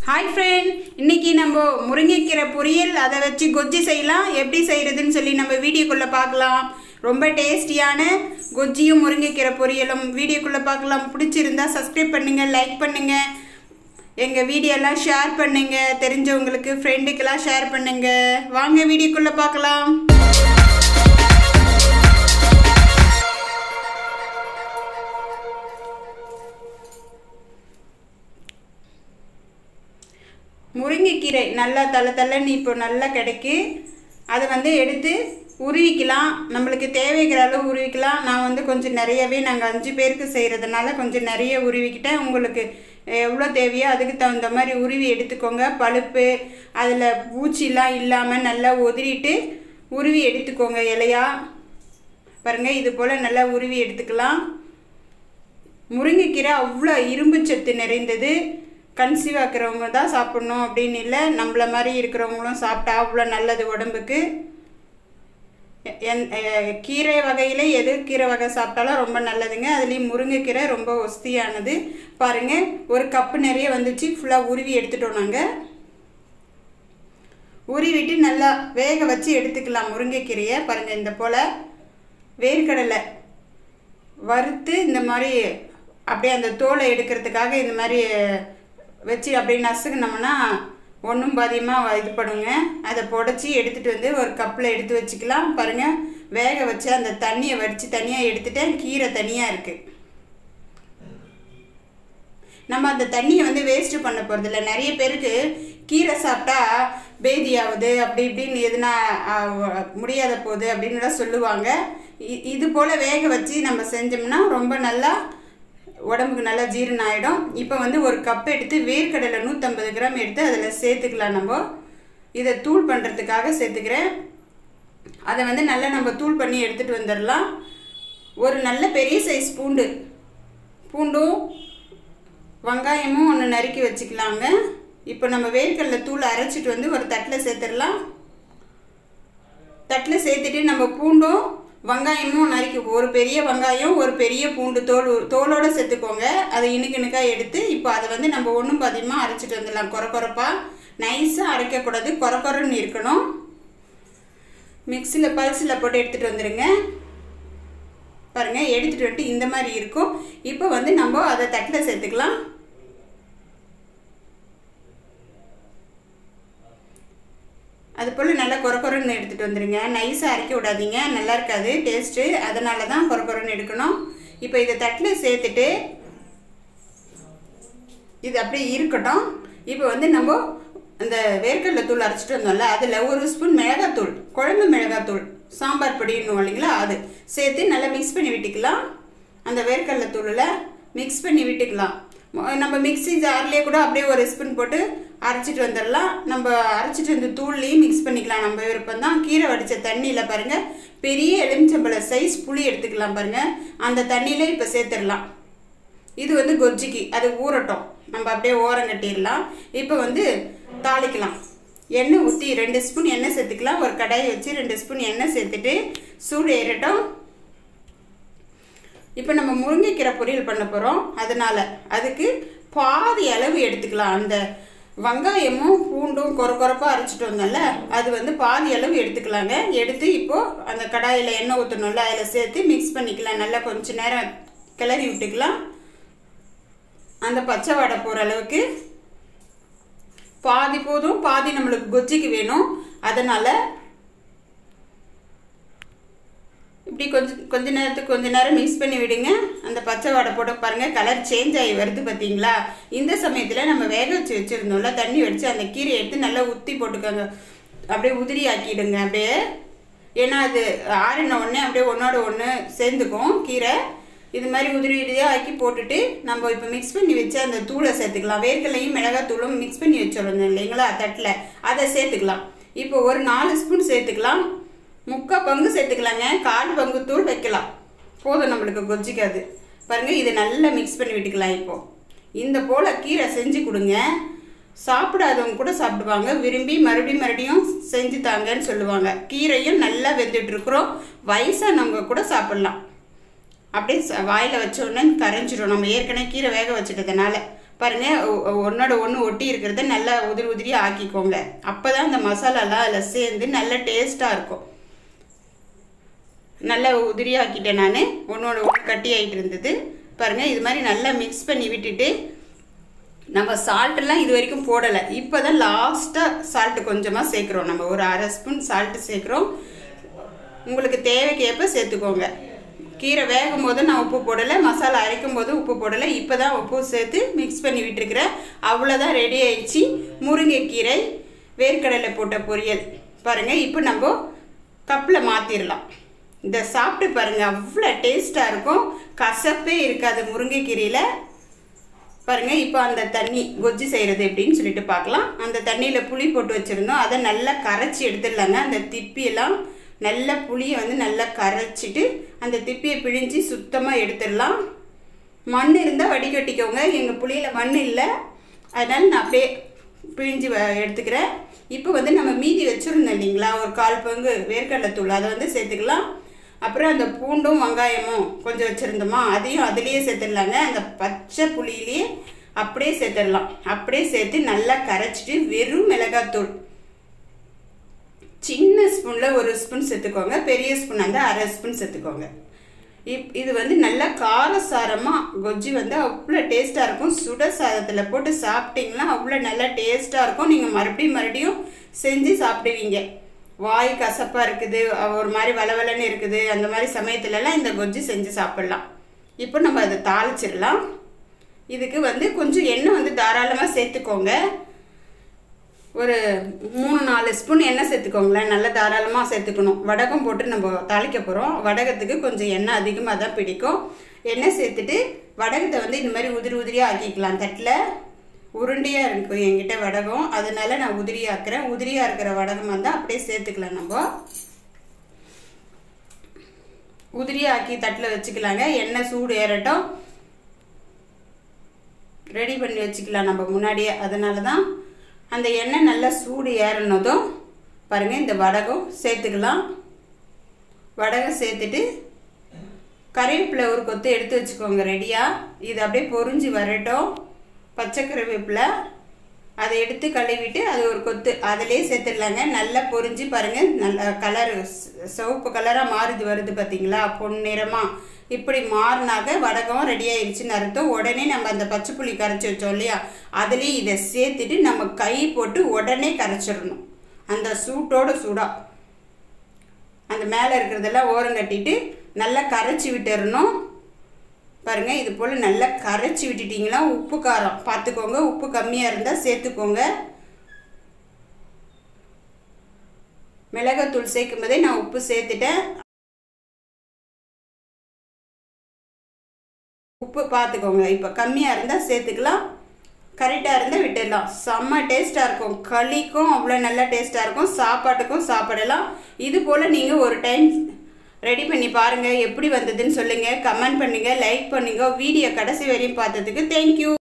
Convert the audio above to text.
Hi friend, இன்னைக்கு நம்ம முருங்கைக்கீரை பொரியல் அதை வச்சு கொஜ்ஜி செய்யலாம். எப்படி செய்கிறதுன்னு சொல்லி நம்ம வீடியோக்குள்ளே பார்க்கலாம். ரொம்ப டேஸ்டியான கொஜ்ஜியும் முருங்கைக்கீரை பொரியலும் வீடியோக்குள்ளே பார்க்கலாம். பிடிச்சிருந்தா சப்ஸ்கிரைப் பண்ணுங்கள், லைக் பண்ணுங்கள், எங்கள் வீடியோலாம் ஷேர் பண்ணுங்கள், தெரிஞ்சவங்களுக்கு ஃப்ரெண்டுக்கெல்லாம் ஷேர் பண்ணுங்கள். வாங்க வீடியோக்குள்ளே பார்க்கலாம். முருங்கைக்கீரை நல்லா தள்ளன்னு இப்போ நல்லா கிடைக்கு. அதை எடுத்து உருவிக்கலாம். நம்மளுக்கு தேவைக்கிற அளவு உருவிக்கலாம். நான் கொஞ்சம் நிறையவே, நாங்கள் 5 பேருக்கு செய்கிறதுனால கொஞ்சம் நிறைய உருவிக்கிட்டேன். உங்களுக்கு எவ்வளோ தேவையோ அதுக்கு தகுந்த மாதிரி உருவி எடுத்துக்கோங்க. பழுப்பு அதில் பூச்சிலாம் இல்லாமல் நல்லா உதிரிட்டு உருவி எடுத்துக்கோங்க. இலையா பாருங்கள், இது போல் நல்லா உருவி எடுத்துக்கலாம். முருங்கைக்கீரை அவ்வளோ இரும்பு சத்து நிறைந்தது. கன்சீவ் ஆக்கிறவங்க தான் சாப்பிட்ணும் அப்படின்னு இல்லை, நம்மள மாதிரி இருக்கிறவங்களும் சாப்பிட்டா அவ்வளோ நல்லது உடம்புக்கு. கீரை வகையில் எது கீரை வகை சாப்பிட்டாலும் ரொம்ப நல்லதுங்க. அதுலேயும் முருங்கைக்கீரை ரொம்ப ஒஸ்தியானது. பாருங்கள், ஒரு கப்பு நிறைய வந்துச்சு. ஃபுல்லாக உருவி எடுத்துட்டோம். நாங்கள் உருவிட்டு நல்லா வேக வச்சு எடுத்துக்கலாம் முருங்கைக்கீரையை. பாருங்கள், இந்த போல் வேர்க்கடலை வறுத்து இந்த மாதிரி அப்படியே அந்த தோலை எடுக்கிறதுக்காக இந்த மாதிரி வச்சு அப்படியே நசுக்குனோம்னா ஒன்றும் பாதியமாக இது பண்ணுங்க. அதை புடச்சி எடுத்துகிட்டு ஒரு கப்பில் எடுத்து வச்சுக்கலாம். பாருங்கள், வேக வச்சு அந்த தண்ணியை வடித்து தனியாக எடுத்துட்டேன். கீரை தனியாக இருக்குது. நம்ம அந்த தண்ணியை வேஸ்ட்டு பண்ண போகிறதில்ல. நிறைய பேருக்கு கீரை சாப்பிட்டா பேதியாகுது அப்படி இப்படின்னு எதுனா முடியாத போகுது அப்படின்னுலாம் சொல்லுவாங்க. இது போல் வேக வச்சு நம்ம செஞ்சோம்னா ரொம்ப நல்லா உடம்புக்கு நல்லா ஜீரணம் ஆகிடும். இப்போ ஒரு கப் எடுத்து வேர்க்கடலை 150 கிராம் எடுத்து அதில் சேர்த்துக்கலாம். நம்ம இதை தூள் பண்ணுறதுக்காக சேர்த்துக்கிறேன். அதை நல்லா நம்ம தூள் பண்ணி எடுத்துகிட்டு வந்துடலாம். ஒரு நல்ல பெரிய சைஸ் பூண்டும் வெங்காயமும் ஒன்று நறுக்கி வச்சுக்கலாங்க. இப்போ நம்ம வேர்க்கடலை தூள் அரைச்சிட்டு ஒரு தட்டில் சேர்த்துடலாம். தட்டில் சேர்த்துட்டு நம்ம பூண்டும் வெங்காயமும் நறுக்கி, ஒரு பெரிய வெங்காயம் ஒரு பெரிய பூண்டு தோலோடு சேர்த்துக்கோங்க. அதை இணுக்காக எடுத்து இப்போ அதை நம்ம ஒன்றும் பாதியமாக அரைச்சிட்டு வந்துடலாம். கொரப்பாக நைஸாக அரைக்கக்கூடாது, கொரன்னு இருக்கணும். மிக்சியில் பல்ஸில் போட்டு எடுத்துகிட்டு வந்துடுங்க. பாருங்கள், எடுத்துகிட்டு வந்துட்டு இந்த மாதிரி இருக்கும். இப்போ நம்ம அதை தட்டில் சேர்த்துக்கலாம். அது போல் நல்லா கொரன்னு எடுத்துகிட்டு வந்துடுங்க. நைஸாக அரைக்க விடாதீங்க, நல்லா இருக்காது டேஸ்ட்டு. அதனால தான் கொரன்னு எடுக்கணும். இப்போ இதை தட்டில் சேர்த்துட்டு இது அப்படியே இருக்கட்டும். இப்போ நம்ம அந்த வேர்க்கடலை தூள் அரைச்சிட்டு வந்தோம்ல, அதில் 1 ஸ்பூன் மிளகாத்தூள், குழம்பு மிளகாத்தூள், சாம்பார் பொடின்னு இல்லைங்களா, அது சேர்த்து நல்லா மிக்ஸ் பண்ணி விட்டுக்கலாம். அந்த வேர்க்கடலை தூளில் மிக்ஸ் பண்ணி விட்டுக்கலாம். நம்ம மிக்ஸி ஜார்லேயே கூட அப்படியே 1 ஸ்பூன் போட்டு அரைச்சிட்டு வந்துடலாம். நம்ம அரைச்சிட்டு வந்து தூள்லேயும் மிக்ஸ் பண்ணிக்கலாம், நம்ம விருப்பம் தான். கீரை வடித்த தண்ணியில் பாருங்கள், பெரிய எலுமிச்சம்பழ சைஸ் புளி எடுத்துக்கலாம். பாருங்கள், அந்த தண்ணியில் இப்போ சேர்த்துடலாம். இது கொஜ்ஜிக்கு அது ஊறட்டும், நம்ம அப்படியே ஓரம் கட்டிடலாம். இப்போ தாளிக்கலாம். எண்ணெய் ஊற்றி 2 ஸ்பூன் எண்ணெய் சேர்த்துக்கலாம். ஒரு கடாயை வச்சு 2 ஸ்பூன் எண்ணெய் சேர்த்துட்டு சூடு ஏறட்டும். இப்போ நம்ம முருங்கைக்கீரை பொரியல் பண்ண போகிறோம். அதனால் அதுக்கு பாதி அளவு எடுத்துக்கலாம். அந்த வெங்காயமும் பூண்டும் கொரப்பாக அரைச்சிட்டு வந்தோம்ல, அது பாதி அளவு எடுத்துக்கலாங்க. எடுத்து இப்போது அந்த கடாயில் எண்ணெய் ஊற்றணும்ல, அதில் சேர்த்து மிக்ஸ் பண்ணிக்கலாம். நல்லா கொஞ்சம் நேரம் கிளறி விட்டுக்கலாம். அந்த பச்சை வாடை போகிற அளவுக்கு. பாதி போதும், பாதி நம்மளுக்கு கொஜ்ஜிக்கு வேணும். அதனால் இப்படி கொஞ்ச நேரம் மிக்ஸ் பண்ணி விடுங்க. அந்த பச்சை வாடை போட்டு பாருங்கள், கலர் சேஞ்ச் ஆகி வருது பார்த்தீங்களா. இந்த சமயத்தில் நம்ம வேக வச்சுருந்தோம்ல, தண்ணி வடித்து அந்த கீரையை எடுத்து நல்லா ஊற்றி போட்டுக்கோங்க. அப்படியே உதிரி ஆக்கிடுங்க அப்படியே. ஏன்னா அது ஆறின உடனே அப்படியே ஒன்றோட ஒன்று சேர்ந்துக்கும் கீரை. இது மாதிரி உதிரியாக ஆக்கி போட்டுட்டு நம்ம இப்போ மிக்ஸ் பண்ணி வச்சு அந்த தூளை சேர்த்துக்கலாம். வேர்க்கடலையும் மிளகாத்தூளும் மிக்ஸ் பண்ணி வச்சுருந்தோம் இல்லைங்களா தட்டில், அதை சேர்த்துக்கலாம். இப்போ ஒரு 4 ஸ்பூன் சேர்த்துக்கலாம். 3/4 பங்கு சேர்த்துக்கலாங்க. 1/4 பங்கு தூள் வைக்கலாம், போதும் நம்மளுக்கு கொஜ்ஜிக்காது. பாருங்கள், இதை நல்லா மிக்ஸ் பண்ணி விட்டுக்கலாம். இப்போது இந்த போல் கீரை செஞ்சு கொடுங்க. சாப்பிடாதவங்க கூட சாப்பிடுவாங்க, விரும்பி மறுபடியும் செஞ்சு தாங்கன்னு சொல்லுவாங்க. கீரையும் நல்லா வெந்துட்டுருக்குறோம், வயசானவங்க கூட சாப்பிட்லாம். அப்படியே வாயில் வச்சோடனே கரைஞ்சிடும். நம்ம ஏற்கனவே கீரை வேக வச்சுட்டதுனால பாருங்கள், ஒன்றோட ஒன்று ஒட்டி இருக்கிறத நல்லா உதிரி உதிரியாக ஆக்கிக்கோங்க. அப்போ தான் அந்த மசாலாலாம் அதில் சேர்ந்து நல்ல டேஸ்ட்டாக இருக்கும். நல்லா உதிரியாக்கிட்டேன் நான். ஒன்றோட ஒன்று கட்டி ஆகிட்டு இருந்தது பாருங்கள். இது மாதிரி நல்லா மிக்ஸ் பண்ணி விட்டுட்டு, நம்ம சால்ட்டெல்லாம் இது வரைக்கும் போடலை. இப்போ தான் லாஸ்ட்டாக சால்ட்டு கொஞ்சமாக சேர்க்குறோம். நம்ம ஒரு 1/2 ஸ்பூன் சால்ட்டு சேர்க்குறோம். உங்களுக்கு தேவைக்கு ஏற்ப சேர்த்துக்கோங்க. கீரை வேகும் போது நான் உப்பு போடலை, மசாலா அரைக்கும் போது உப்பு போடலை. இப்போ தான் உப்பு சேர்த்து மிக்ஸ் பண்ணி விட்டுருக்கிறேன். அவ்வளோதான், ரெடி ஆயிடுச்சு முருங்கைக்கீரை வேர்க்கடலை போட்ட பொரியல். பாருங்கள், இப்போ நம்ம கப்பில் மாற்றிடலாம். இதை சாப்பிட்டு பாருங்கள், அவ்வளோ டேஸ்ட்டாக இருக்கும். கசப்பே இருக்காது முருங்கைக்கீரையில். பாருங்கள், இப்போ அந்த தண்ணி கொஜ்ஜி செய்கிறது எப்படின்னு சொல்லிட்டு பார்க்கலாம். அந்த தண்ணியில் புளி போட்டு வச்சுருந்தோம், அதை நல்லா கரைச்சி எடுத்துடலாங்க. அந்த திப்பியெல்லாம் நல்லா புளியை வந்து நல்லா கரைச்சிட்டு அந்த திப்பியை பிழிஞ்சு சுத்தமாக எடுத்துடலாம். மண் இருந்தால் வடிகட்டிக்கோங்க. எங்கள் புளியில் மண் இல்லை, அதனால் நான் அப்படியே பிழிஞ்சு எடுத்துக்கிறேன். இப்போ வந்து நம்ம மீதி வச்சுருந்தோம் இல்லைங்களா, ஒரு 1/4 பங்கு வேர்க்கடலை தூள், அதை வந்து சேர்த்துக்கலாம். அப்புறம் அந்த பூண்டும் வெங்காயமும் கொஞ்சம் வச்சுருந்தோமா, அதையும் அதுலேயே சேர்த்துடலாங்க. அந்த பச்சை புளியிலேயே அப்படியே சேர்த்துடலாம். அப்படியே சேர்த்து நல்லா கரைச்சிட்டு வெறும் மிளகாத்தூள் சின்ன ஸ்பூனில் 1 ஸ்பூன் சேர்த்துக்கோங்க. பெரிய ஸ்பூன் வந்து 1/2 ஸ்பூன் சேர்த்துக்கோங்க. இது வந்து நல்லா காரசாரமாக கொஜ்ஜி வந்து அவ்வளோ டேஸ்ட்டாக இருக்கும். சுட சாதத்தில் போட்டு சாப்பிட்டிங்கன்னா அவ்வளோ நல்லா டேஸ்ட்டாக இருக்கும். நீங்கள் மறுபடியும் செஞ்சு சாப்பிடுவீங்க. வாய் கசப்பாக இருக்குது, ஒரு மாதிரி வளவலன்னு இருக்குது, அந்த மாதிரி சமயத்துலலாம் இந்த கொஜ்ஜி செஞ்சு சாப்பிட்லாம். இப்போ நம்ம அதை தாளிச்சிடலாம். இதுக்கு வந்து கொஞ்சம் எண்ணெய் வந்து தாராளமாக சேர்த்துக்கோங்க. ஒரு 3-4 ஸ்பூன் எண்ணெய் சேர்த்துக்கோங்களேன். நல்லா தாராளமாக சேர்த்துக்கணும். வடகம் போட்டு நம்ம தாளிக்க போகிறோம். வடகத்துக்கு கொஞ்சம் எண்ணெய் அதிகமாக தான் பிடிக்கும். எண்ணெய் சேர்த்துட்டு வடகத்தை வந்து இந்த மாதிரி உதிரி உதிரியாக ஆக்கிக்கலாம். தட்டில் உருண்டையாக இருக்கும் என்கிட்ட வடகம், அதனால நான் உதிரியாக்குறேன். உதிரியாக இருக்கிற வடகம் வந்து அப்படியே சேர்த்துக்கலாம். நம்ம உதிரியாக ஆக்கி தட்டில் வச்சுக்கலாங்க. எண்ணெய் சூடு ஏறட்டும், ரெடி பண்ணி வச்சுக்கலாம் நம்ம முன்னாடியே. அதனால தான் அந்த எண்ணெய் நல்லா சூடு ஏறினதும் பாருங்கள், இந்த வடகம் சேர்த்துக்கலாம். வடகம் சேர்த்துட்டு கறிவேப்பிலை ஒரு கொத்து எடுத்து வச்சுக்கோங்க ரெடியாக. இது அப்படியே பொரிஞ்சு வரட்டும். பச்சை கறிவேப்பிலை அதை எடுத்து கழுவிட்டு அது ஒரு கொத்து அதிலே சேர்த்துடலாங்க. நல்லா பொரிஞ்சு பாருங்கள், நல்ல கலர் சிவப்பு கலராக மாறுது வருது பார்த்தீங்களா, பொன்னிறமாக. இப்படி மாறினாக்க வடகம் ரெடி ஆயிடுச்சுன்னு அர்த்தம். உடனே நம்ம அந்த பச்சை புளி கரைச்சி வச்சோம் இல்லையா, அதுலேயும் இதை சேர்த்துட்டு நம்ம கை போட்டு உடனே கரைச்சிடணும். அந்த சூட்டோட சூடாக அந்த மேலே இருக்கிறதெல்லாம் ஓரம் கட்டிட்டு நல்லா கரைச்சி விட்டுறணும். பாருங்கள், இது போல் நல்லா கரைச்சி விட்டுட்டிங்கன்னா உப்பு காரம் பார்த்துக்கோங்க. உப்பு கம்மியாக இருந்தால் சேர்த்துக்கோங்க. மிளகாத்தூள் சேர்க்கும் போதே நான் உப்பு சேர்த்துட்டேன். உப்பு பார்த்துக்கோங்க. இப்போ கம்மியாக இருந்தால் சேர்த்துக்கலாம், கரெக்டாக இருந்தால் விட்டுடலாம். செம்ம டேஸ்ட்டாக இருக்கும். களிக்கும் அவ்வளோ நல்லா டேஸ்ட்டாக இருக்கும், சாப்பாட்டுக்கும் சாப்பிடலாம். இது போல் நீங்கள் ஒரு டைம் ரெடி பண்ணி பாருங்கள். எப்படி வந்ததுன்னு சொல்லுங்கள், கமெண்ட் பண்ணுங்கள், லைக் பண்ணுங்கள். வீடியோ கடைசி வரையும் பார்த்ததுக்கு தேங்க்யூ.